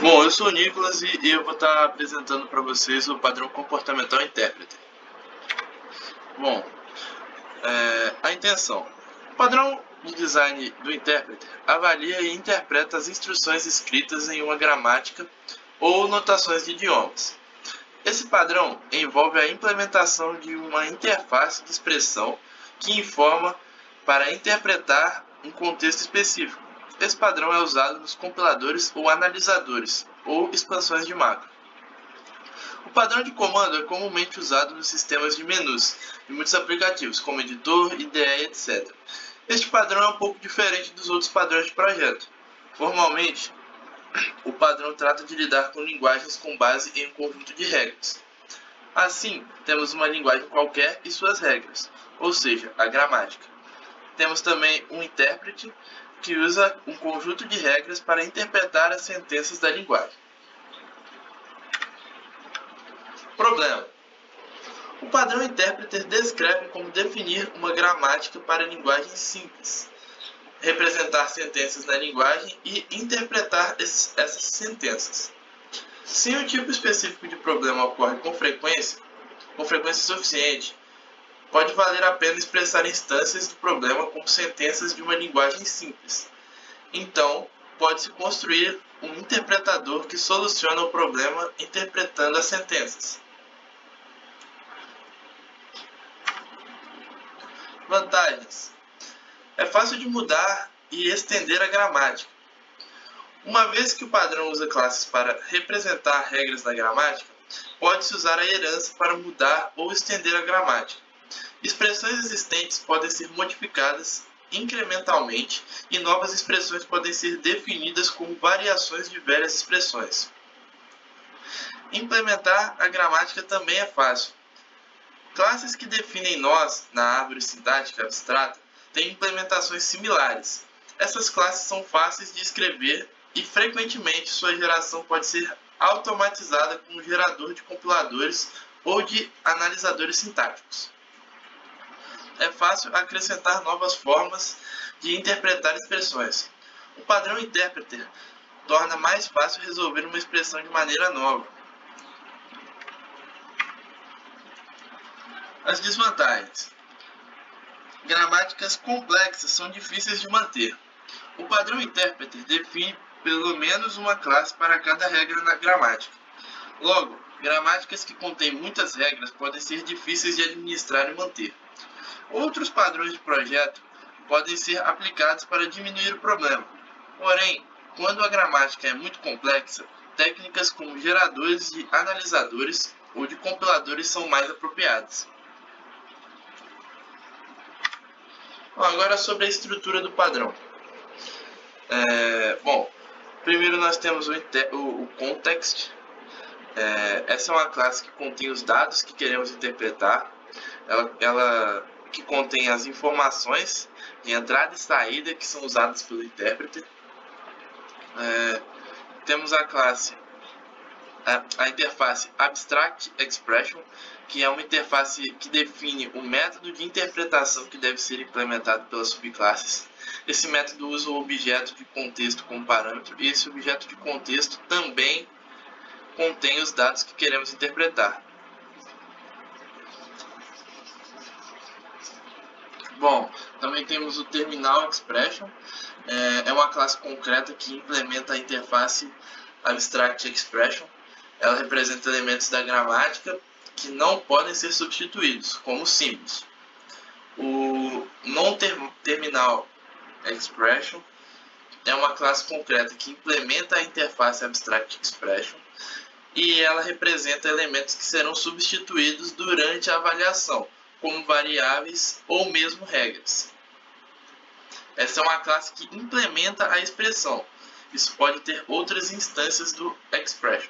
Bom, eu sou o Nicolas e eu vou estar apresentando para vocês o padrão comportamental interpreter. Bom, a intenção. O padrão de design do interpreter avalia e interpreta as instruções escritas em uma gramática ou notações de idiomas. Esse padrão envolve a implementação de uma interface de expressão que informa para interpretar um contexto específico. Esse padrão é usado nos compiladores ou analisadores, ou expansões de macro. O padrão de comando é comumente usado nos sistemas de menus de muitos aplicativos, como editor, IDE, etc. Este padrão é um pouco diferente dos outros padrões de projeto. Formalmente, o padrão trata de lidar com linguagens com base em um conjunto de regras. Assim, temos uma linguagem qualquer e suas regras, ou seja, a gramática. Temos também um intérprete, que usa um conjunto de regras para interpretar as sentenças da linguagem. Problema. O padrão interpreter descreve como definir uma gramática para linguagem simples, representar sentenças na linguagem e interpretar essas sentenças. Se um tipo específico de problema ocorre com frequência suficiente, pode valer a pena expressar instâncias do problema como sentenças de uma linguagem simples. Então, pode-se construir um interpretador que soluciona o problema interpretando as sentenças. Vantagens. É fácil de mudar e estender a gramática. Uma vez que o padrão usa classes para representar regras da gramática, pode-se usar a herança para mudar ou estender a gramática. Expressões existentes podem ser modificadas incrementalmente e novas expressões podem ser definidas como variações de velhas expressões. Implementar a gramática também é fácil. Classes que definem nós na árvore sintática abstrata têm implementações similares. Essas classes são fáceis de escrever e frequentemente sua geração pode ser automatizada com um gerador de compiladores ou de analisadores sintáticos. É fácil acrescentar novas formas de interpretar expressões. O padrão interpreter torna mais fácil resolver uma expressão de maneira nova. As desvantagens. Gramáticas complexas são difíceis de manter. O padrão interpreter define pelo menos uma classe para cada regra na gramática. Logo, gramáticas que contêm muitas regras podem ser difíceis de administrar e manter. Outros padrões de projeto podem ser aplicados para diminuir o problema. Porém, quando a gramática é muito complexa, técnicas como geradores de analisadores ou de compiladores são mais apropriadas. Agora sobre a estrutura do padrão. Primeiro nós temos o context. Essa é uma classe que contém os dados que queremos interpretar. Ela que contém as informações de entrada e saída que são usadas pelo intérprete. Temos a classe, a interface Abstract Expression, que é uma interface que define o método de interpretação que deve ser implementado pelas subclasses. Esse método usa o objeto de contexto como parâmetro e esse objeto de contexto também contém os dados que queremos interpretar. Bom, também temos o Terminal Expression. É uma classe concreta que implementa a interface Abstract Expression. Ela representa elementos da gramática que não podem ser substituídos, como símbolos. O Non-Terminal Expression é uma classe concreta que implementa a interface Abstract Expression e ela representa elementos que serão substituídos durante a avaliação, como variáveis ou mesmo regras. Essa é uma classe que implementa a expressão. Isso pode ter outras instâncias do expression.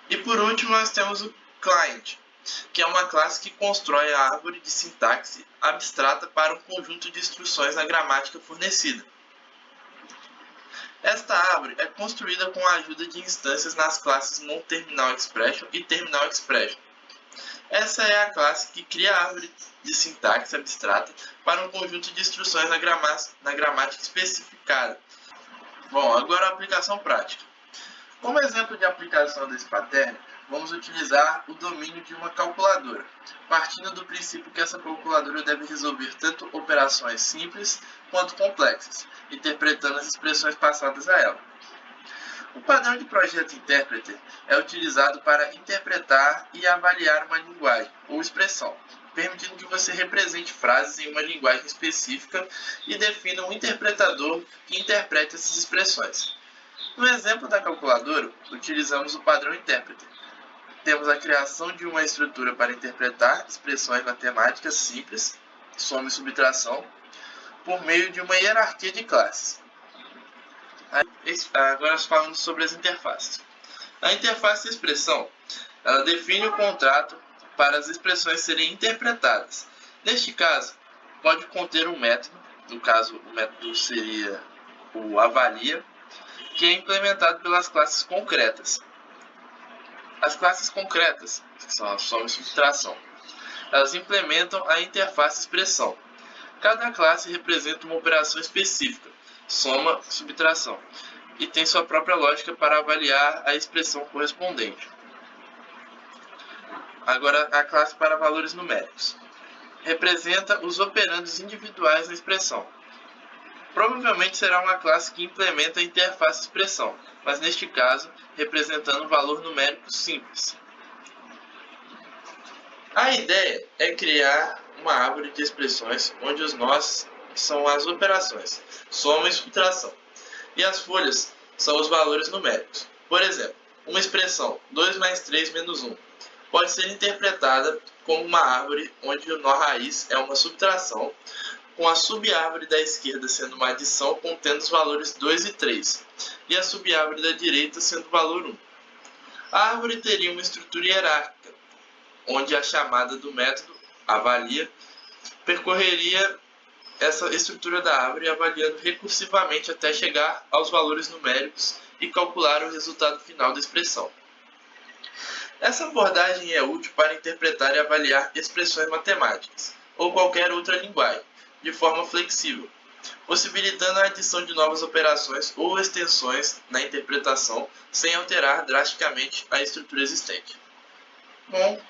E por último nós temos o client, que é uma classe que constrói a árvore de sintaxe abstrata para um conjunto de instruções na gramática fornecida. Esta árvore é construída com a ajuda de instâncias nas classes Non-Terminal Expression e Terminal Expression. Essa é a classe que cria a árvore de sintaxe abstrata para um conjunto de instruções na gramática especificada. Bom, agora a aplicação prática. Como exemplo de aplicação desse pattern, vamos utilizar o domínio de uma calculadora, partindo do princípio que essa calculadora deve resolver tanto operações simples quanto complexas, interpretando as expressões passadas a ela. O padrão de projeto interpreter é utilizado para interpretar e avaliar uma linguagem ou expressão, permitindo que você represente frases em uma linguagem específica e defina um interpretador que interprete essas expressões. No exemplo da calculadora, utilizamos o padrão interpreter. Temos a criação de uma estrutura para interpretar expressões matemáticas simples, soma e subtração, por meio de uma hierarquia de classes. Agora falando sobre as interfaces. A interface de expressão, ela define o contrato para as expressões serem interpretadas. Neste caso, pode conter um método, no caso o método seria o avalia, que é implementado pelas classes concretas. As classes concretas, que são a soma e subtração, elas implementam a interface expressão. Cada classe representa uma operação específica, soma e subtração, e tem sua própria lógica para avaliar a expressão correspondente. Agora, a classe para valores numéricos representa os operandos individuais na expressão. Provavelmente será uma classe que implementa a interface expressão, mas neste caso, representando um valor numérico simples. A ideia é criar uma árvore de expressões onde os nós são as operações, soma e subtração, e as folhas são os valores numéricos. Por exemplo, uma expressão 2 mais 3 menos 1 pode ser interpretada como uma árvore onde o nó raiz é uma subtração, com a subárvore da esquerda sendo uma adição contendo os valores 2 e 3, e a subárvore da direita sendo o valor 1. A árvore teria uma estrutura hierárquica, onde a chamada do método avalia percorreria essa estrutura da árvore avaliando recursivamente até chegar aos valores numéricos e calcular o resultado final da expressão. Essa abordagem é útil para interpretar e avaliar expressões matemáticas ou qualquer outra linguagem, de forma flexível, possibilitando a adição de novas operações ou extensões na interpretação sem alterar drasticamente a estrutura existente. Bom,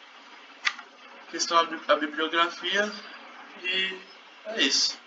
questão a bibliografia e é isso.